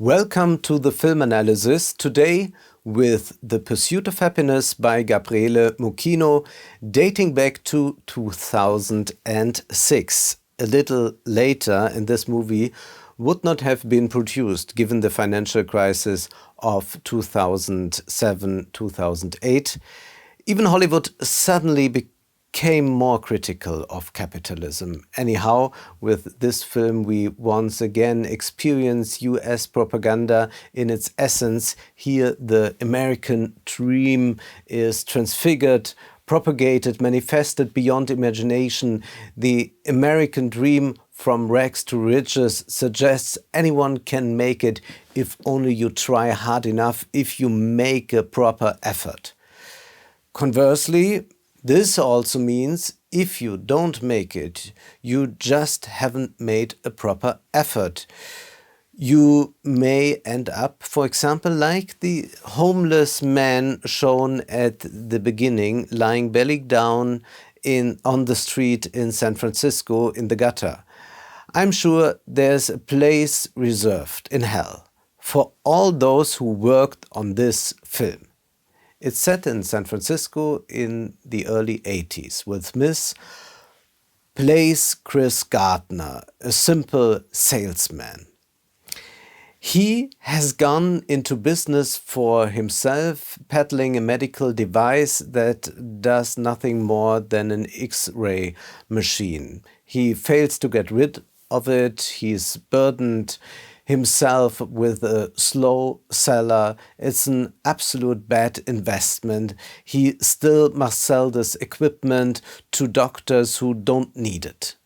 Welcome to the film analysis, today with The Pursuit of Happyness by Gabriele Mucchino, dating back to 2006. A little later, and this movie would not have been produced given the financial crisis of 2007-2008. Even Hollywood suddenly became more critical of capitalism. Anyhow, with this film we once again experience US propaganda in its essence. Here the American dream is transfigured, propagated, manifested beyond imagination. The American dream from rags to riches suggests anyone can make it if only you try hard enough, if you make a proper effort. Conversely, this also means if you don't make it, you just haven't made a proper effort. You may end up, for example, like the homeless man shown at the beginning, lying belly down on the street in San Francisco in the gutter. I'm sure there's a place reserved in hell for all those who worked on this film. It's set in San Francisco in the early 80s with Miss plays Chris Gardner, a simple salesman. He has gone into business for himself, peddling a medical device that does nothing more than an X-ray machine. He fails to get rid of it. He's burdened himself with a slow seller. It's an absolute bad investment. He still must sell this equipment to doctors who don't need it.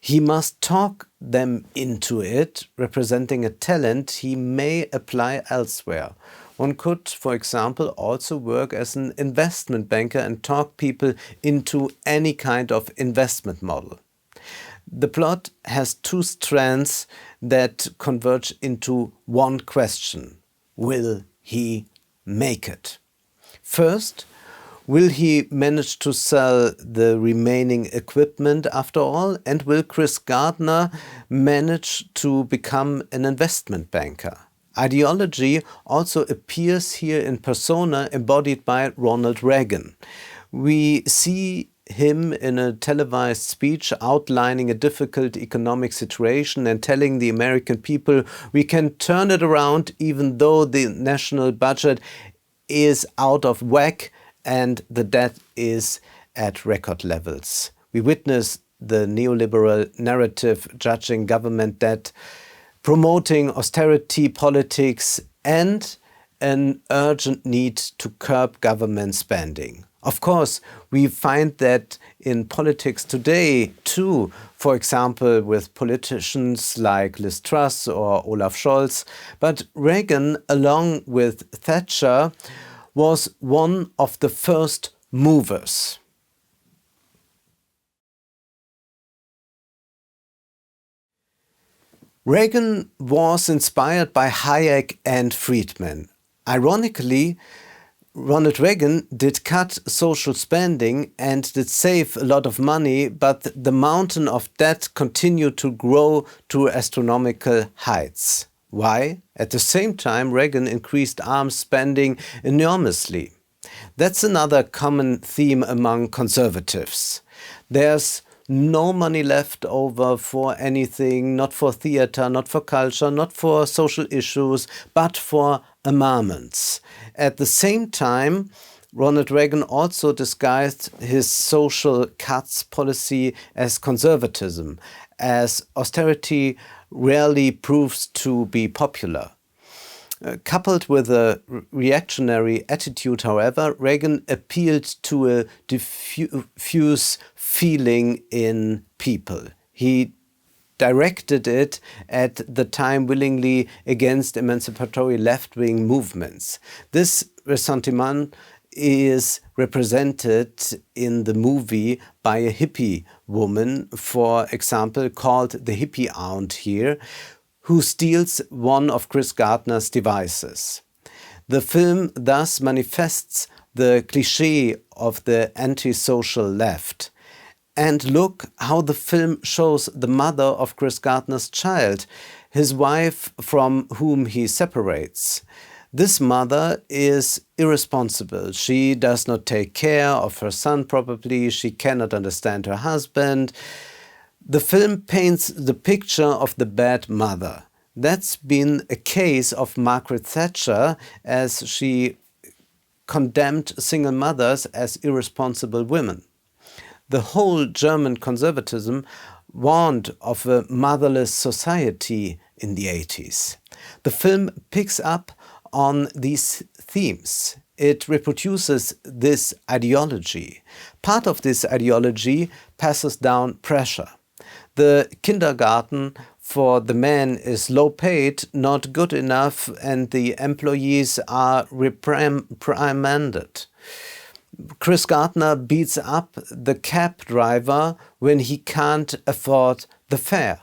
He must talk them into it, representing a talent he may apply elsewhere. One could, for example, also work as an investment banker and talk people into any kind of investment model. The plot has two strands that converge into one question. Will he make it? First, will he manage to sell the remaining equipment after all? And will Chris Gardner manage to become an investment banker? Ideology also appears here in persona embodied by Ronald Reagan. We see him in a televised speech outlining a difficult economic situation and telling the American people we can turn it around even though the national budget is out of whack and the debt is at record levels. We witness the neoliberal narrative judging government debt, promoting austerity politics and an urgent need to curb government spending. Of course, we find that in politics today too, for example with politicians like Liz Truss or Olaf Scholz, but Reagan, along with Thatcher, was one of the first movers. Reagan was inspired by Hayek and Friedman. Ironically, Ronald Reagan did cut social spending and did save a lot of money, but the mountain of debt continued to grow to astronomical heights. Why? At the same time, Reagan increased arms spending enormously. That's another common theme among conservatives. There's no money left over for anything, not for theater, not for culture, not for social issues, but for armaments. At the same time, Ronald Reagan also disguised his social cuts policy as conservatism, as austerity rarely proves to be popular. Coupled with a reactionary attitude, however, Reagan appealed to a diffuse feeling in people. He directed it at the time willingly against emancipatory left-wing movements. This ressentiment is represented in the movie by a hippie woman, for example, called the hippie aunt here, who steals one of Chris Gardner's devices. The film thus manifests the cliché of the antisocial left. And look how the film shows the mother of Chris Gardner's child. his wife from whom he separates. This mother is irresponsible. She does not take care of her son probably. She cannot understand her husband. The film paints the picture of the bad mother. That's been a case of Margaret Thatcher, as she condemned single mothers as irresponsible women. The whole German conservatism warned of a motherless society in the 80s. The film picks up on these themes. It reproduces this ideology. Part of this ideology passes down pressure. The kindergarten for the men is low paid, not good enough, and the employees are reprimanded. Chris Gardner beats up the cab driver when he can't afford the fare.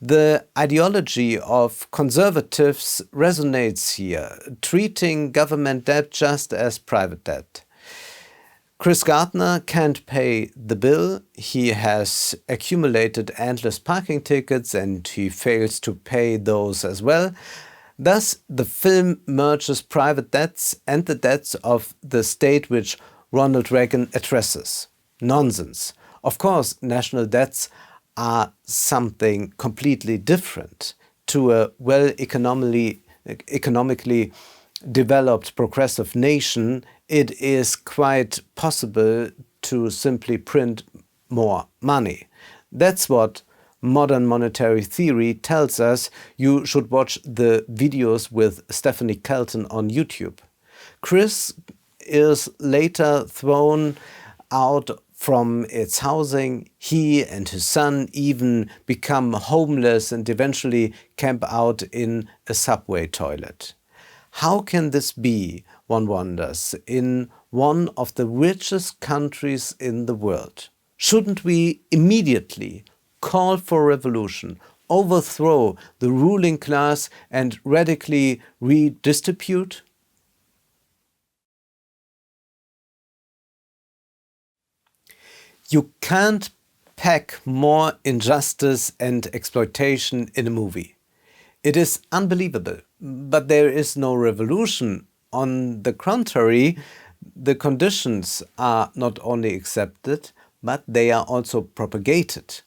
The ideology of conservatives resonates here, treating government debt just as private debt. Chris Gardner can't pay the bill. He has accumulated endless parking tickets and he fails to pay those as well. Thus, the film merges private debts and the debts of the state which Ronald Reagan addresses. Nonsense. Of course, national debts are something completely different. To a economically developed progressive nation, it is quite possible to simply print more money. That's what modern monetary theory tells us. You should watch the videos with Stephanie Kelton on YouTube. Chris is later thrown out from its housing. He and his son even become homeless and eventually camp out in a subway toilet. How can this be, one wonders, in one of the richest countries in the world? Shouldn't we immediately call for revolution, overthrow the ruling class and radically redistribute? You can't pack more injustice and exploitation in a movie. It is unbelievable, but there is no revolution. On the contrary, the conditions are not only accepted, but they are also propagated.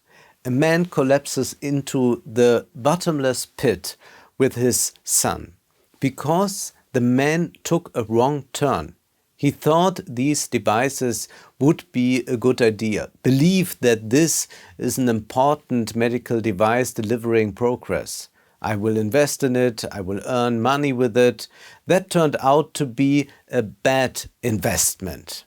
A man collapses into the bottomless pit with his son because the man took a wrong turn. He thought these devices would be a good idea, believed that this is an important medical device delivering progress. I will invest in it, I will earn money with it. That turned out to be a bad investment.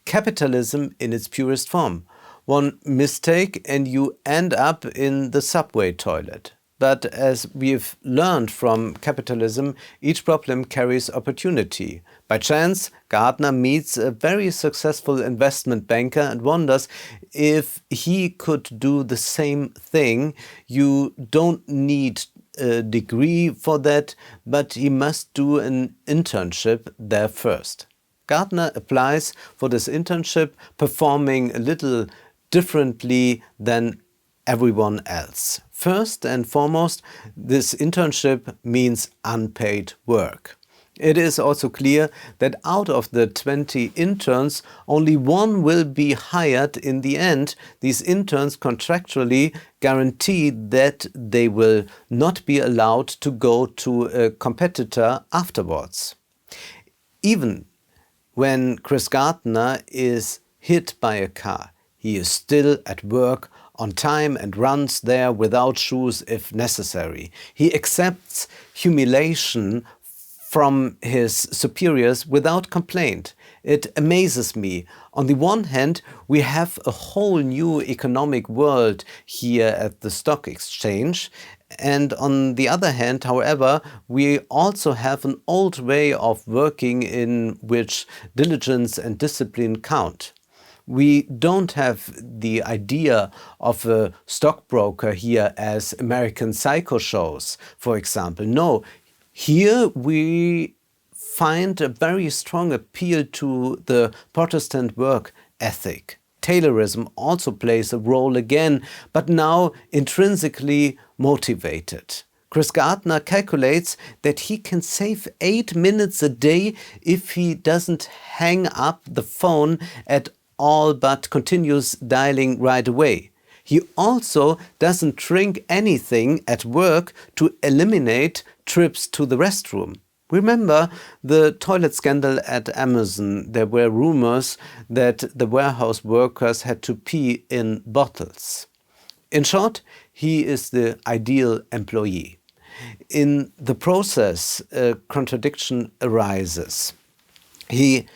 Capitalism in its purest form. One mistake and you end up in the subway toilet. But as we've learned from capitalism, each problem carries opportunity. By chance, Gardner meets a very successful investment banker and wonders if he could do the same thing. You don't need a degree for that, but he must do an internship there first. Gardner applies for this internship, performing a little differently than everyone else. First and foremost, this internship means unpaid work. It is also clear that out of the 20 interns, only one will be hired in the end. These interns contractually guarantee that they will not be allowed to go to a competitor afterwards. Even when Chris Gardner is hit by a car, he is still at work on time and runs there without shoes if necessary. He accepts humiliation from his superiors without complaint. It amazes me. On the one hand, we have a whole new economic world here at the stock exchange. And on the other hand, however, we also have an old way of working in which diligence and discipline count. We don't have the idea of a stockbroker here as American Psycho shows, for example. No, here we find a very strong appeal to the Protestant work ethic. Taylorism also plays a role again, but now intrinsically motivated. Chris Gardner calculates that he can save 8 minutes a day if he doesn't hang up the phone at all but continues dialing right away. He also doesn't drink anything at work to eliminate trips to the restroom. Remember the toilet scandal at Amazon? There were rumors that the warehouse workers had to pee in bottles. In short, he is the ideal employee. In the process, a contradiction arises. He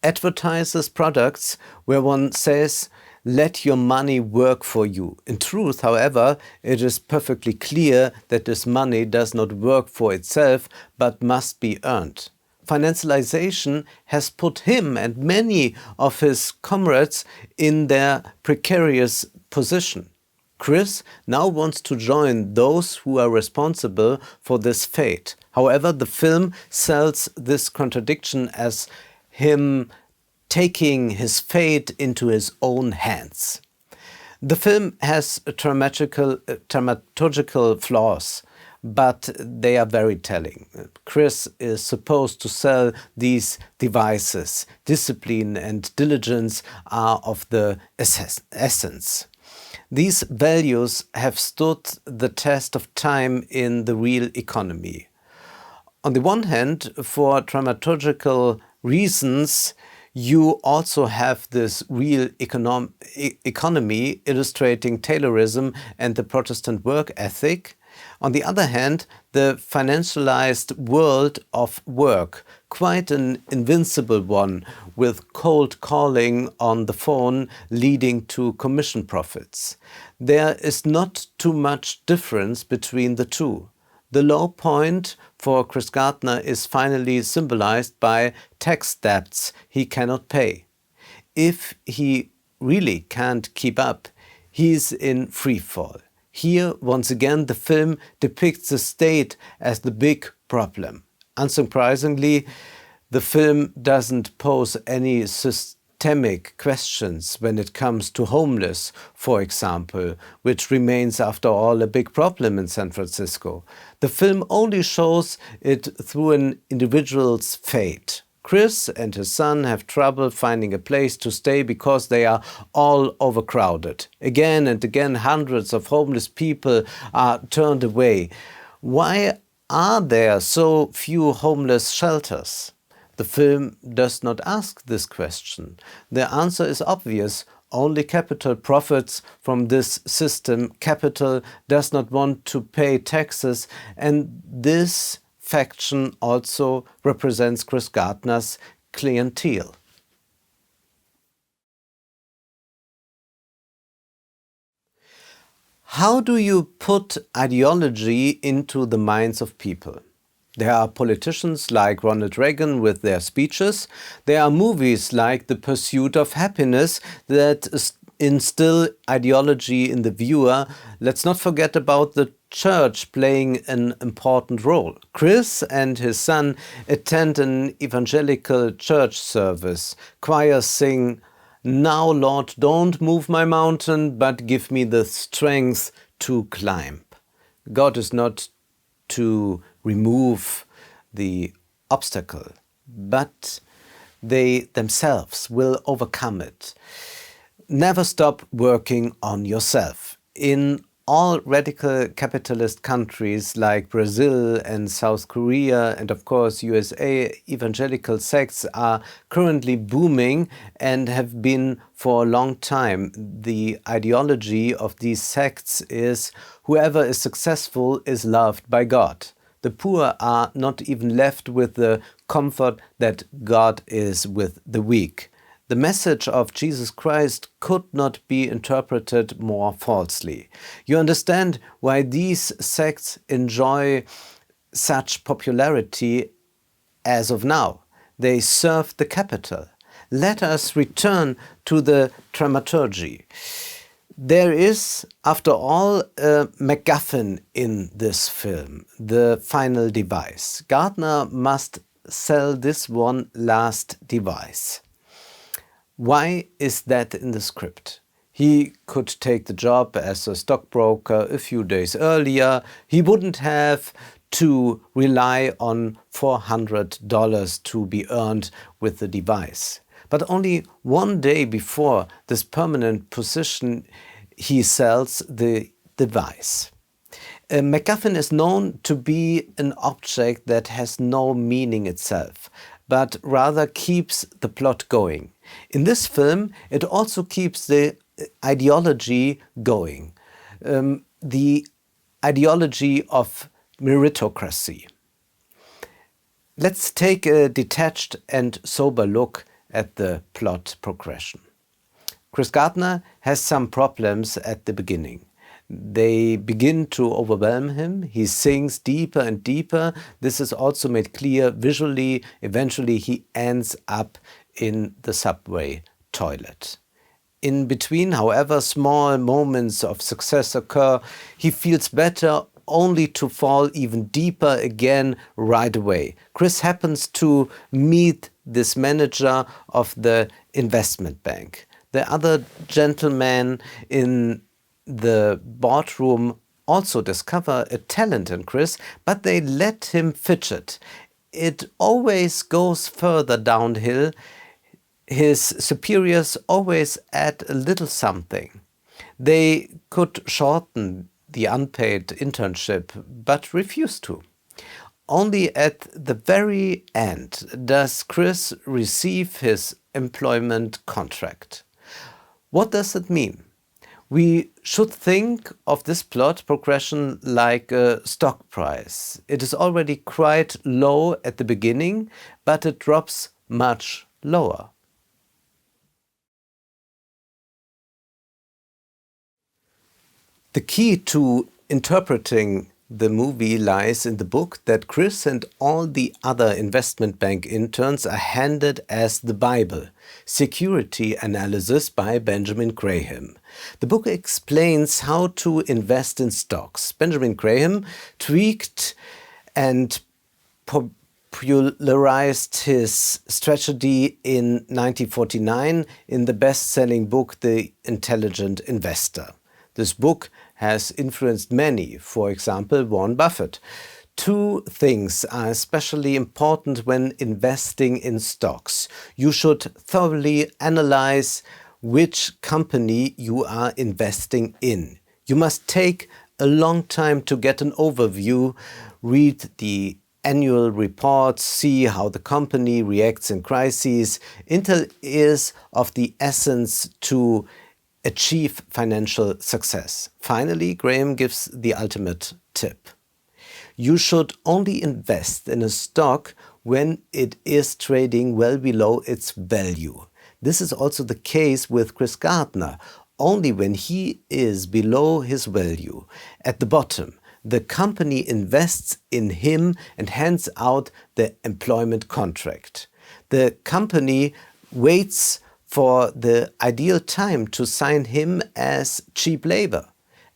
advertises products where one says, "Let your money work for you." In truth, however, it is perfectly clear that this money does not work for itself, but must be earned. Financialization has put him and many of his comrades in their precarious position. Chris now wants to join those who are responsible for this fate. However, the film sells this contradiction as him taking his fate into his own hands. The film has dramaturgical flaws, but they are very telling. Chris is supposed to sell these devices. Discipline and diligence are of the essence. These values have stood the test of time in the real economy. On the one hand, for dramaturgical reasons, you also have this real economy illustrating Taylorism and the Protestant work ethic. On the other hand, the financialized world of work, quite an invincible one, with cold calling on the phone leading to commission profits. There is not too much difference between the two. The low point for Chris Gardner is finally symbolized by tax debts he cannot pay. If he really can't keep up, he's in free fall. Here, once again, the film depicts the state as the big problem. Unsurprisingly, the film doesn't pose any systemic questions when it comes to homeless, for example, which remains, after all, a big problem in San Francisco. The film only shows it through an individual's fate. Chris and his son have trouble finding a place to stay because they are all overcrowded. Again and again, hundreds of homeless people are turned away. Why are there so few homeless shelters? The film does not ask this question. The answer is obvious. Only capital profits from this system. Capital does not want to pay taxes, and this faction also represents Chris Gardner's clientele. How do you put ideology into the minds of people? There are politicians like Ronald Reagan with their speeches. There are movies like The Pursuit of Happyness that instill ideology in the viewer. Let's not forget about the church playing an important role. Chris and his son attend an evangelical church service. Choirs sing, "Now, Lord, don't move my mountain, but give me the strength to climb." God is not to remove the obstacle, but they themselves will overcome it. Never stop working on yourself. In all radical capitalist countries like Brazil and South Korea and of course USA, evangelical sects are currently booming and have been for a long time. The ideology of these sects is whoever is successful is loved by God. The poor are not even left with the comfort that God is with the weak. The message of Jesus Christ could not be interpreted more falsely. You understand why these sects enjoy such popularity as of now. They serve the capital. Let us return to the dramaturgy. There is, after all, a MacGuffin in this film, the final device. Gardner must sell this one last device. Why is that in the script? He could take the job as a stockbroker a few days earlier. He wouldn't have to rely on $400 to be earned with the device. But only one day before this permanent position, he sells the device. A MacGuffin is known to be an object that has no meaning itself, but rather keeps the plot going. In this film, it also keeps the ideology going, the ideology of meritocracy. Let's take a detached and sober look at the plot progression. Chris Gardner has some problems at the beginning. They begin to overwhelm him. He sinks deeper and deeper. This is also made clear visually. Eventually, he ends up in the subway toilet. In between, however, small moments of success occur. He feels better only to fall even deeper again right away. Chris happens to meet this manager of the investment bank. The other gentlemen in the boardroom also discover a talent in Chris, but they let him fidget. It always goes further downhill. His superiors always add a little something. They could shorten the unpaid internship, but refuse to. Only at the very end does Chris receive his employment contract. What does it mean? We should think of this plot progression like a stock price. It is already quite low at the beginning, but it drops much lower. The key to interpreting the movie lies in the book that Chris and all the other investment bank interns are handed as the Bible, Security Analysis by Benjamin Graham. The book explains how to invest in stocks. Benjamin Graham tweaked and popularized his strategy in 1949 in the best-selling book The Intelligent Investor. This book has influenced many, for example, Warren Buffett. Two things are especially important when investing in stocks. You should thoroughly analyze which company you are investing in. You must take a long time to get an overview, read the annual reports, see how the company reacts in crises. Intel is of the essence to achieve financial success. Finally, Graham gives the ultimate tip. You should only invest in a stock when it is trading well below its value. This is also the case with Chris Gardner. Only when he is below his value, at the bottom, the company invests in him and hands out the employment contract. The company waits for the ideal time to sign him as cheap labor.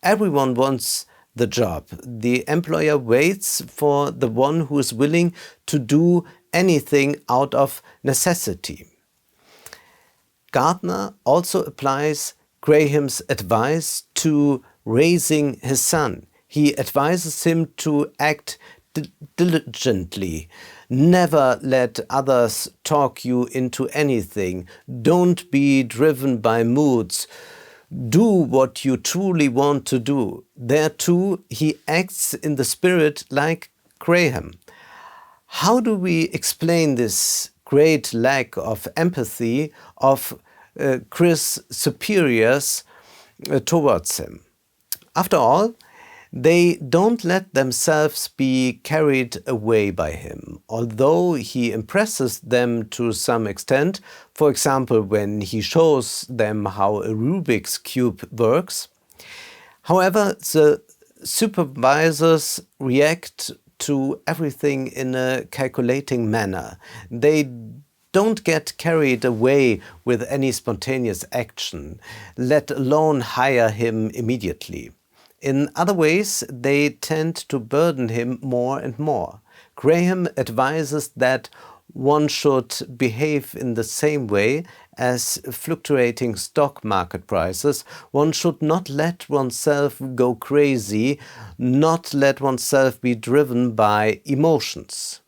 Everyone wants the job. The employer waits for the one who is willing to do anything out of necessity. Gardner also applies Graham's advice to raising his son. He advises him to act diligently. Never let others talk you into anything. Don't be driven by moods. Do what you truly want to do. There too, he acts in the spirit like Graham. How do we explain this great lack of empathy of Chris' superiors towards him? After all, they don't let themselves be carried away by him, although he impresses them to some extent, for example, when he shows them how a Rubik's Cube works. However, the supervisors react to everything in a calculating manner. They don't get carried away with any spontaneous action, let alone hire him immediately. In other ways, they tend to burden him more and more. Graham advises that one should behave in the same way as fluctuating stock market prices, one should not let oneself go crazy, not let oneself be driven by emotions.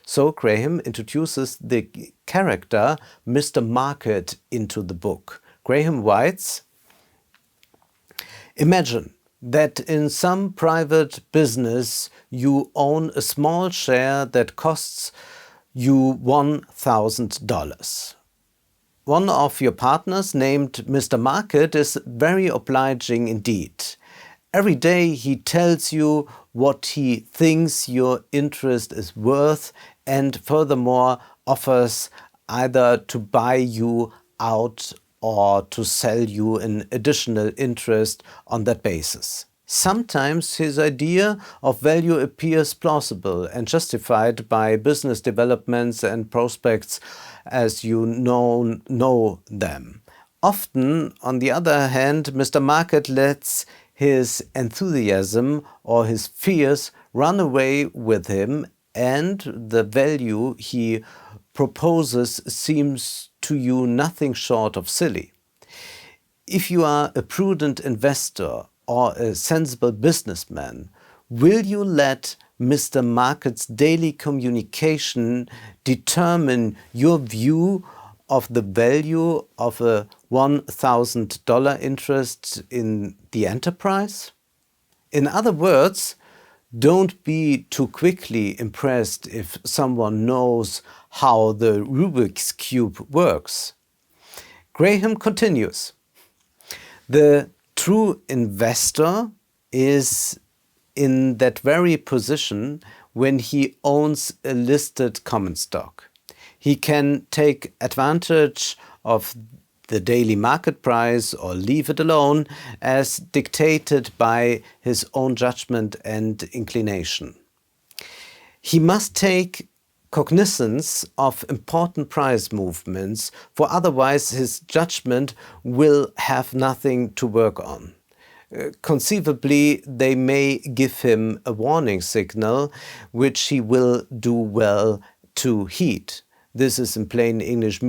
So Graham introduces the character Mr. Market into the book. Graham writes, "Imagine that in some private business you own a small share that costs you $1,000. One of your partners, named Mr. Market, is very obliging indeed. Every day he tells you what he thinks your interest is worth and furthermore offers either to buy you out or to sell you an additional interest on that basis. Sometimes his idea of value appears plausible and justified by business developments and prospects as you know them. Often, on the other hand, Mr. Market lets his enthusiasm or his fears run away with him, and the value he proposes seems to you nothing short of silly. If you are a prudent investor or a sensible businessman, will you let Mr. Market's daily communication determine your view of the value of a $1,000 interest in the enterprise? In other words, don't be too quickly impressed if someone knows how the Rubik's Cube works." Graham continues, "The true investor is in that very position when he owns a listed common stock. He can take advantage of the daily market price or leave it alone as dictated by his own judgment and inclination. He must take cognizance of important price movements, for otherwise his judgment will have nothing to work on. Conceivably, they may give him a warning signal, which he will do well to heed. This in plain English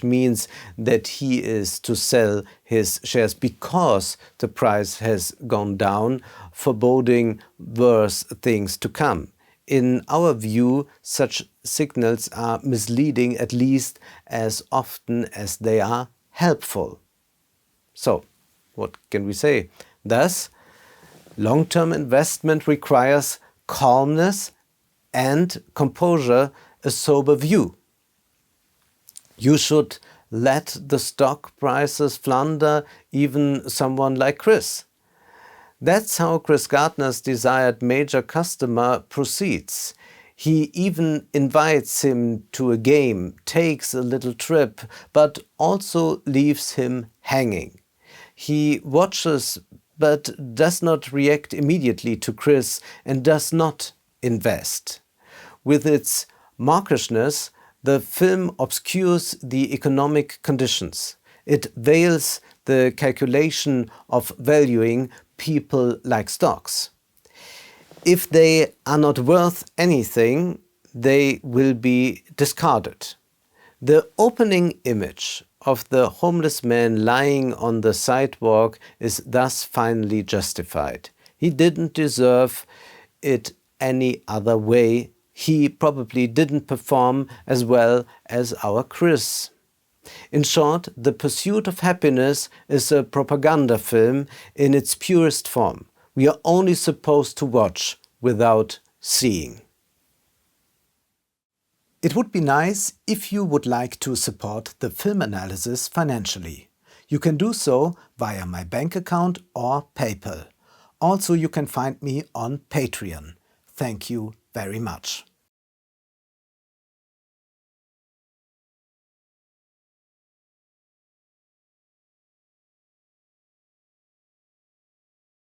means that he is to sell his shares because the price has gone down, foreboding worse things to come. In our view, such signals are misleading at least as often as they are helpful." So, what can we say? Thus, long-term investment requires calmness and composure, a sober view. You should let the stock prices flounder even someone like Chris. That's how Chris Gardner's desired major customer proceeds. He even invites him to a game, takes a little trip, but also leaves him hanging. He watches but does not react immediately to Chris and does not invest. With its mawkishness, the film obscures the economic conditions. It veils the calculation of valuing people like stocks. If they are not worth anything, they will be discarded. The opening image of the homeless man lying on the sidewalk is thus finally justified. He didn't deserve it any other way. He probably didn't perform as well as our Chris. In short, The Pursuit of Happiness is a propaganda film in its purest form. We are only supposed to watch without seeing. It would be nice if you would like to support the film analysis financially. You can do so via my bank account or PayPal. Also, you can find me on Patreon. Thank you very much.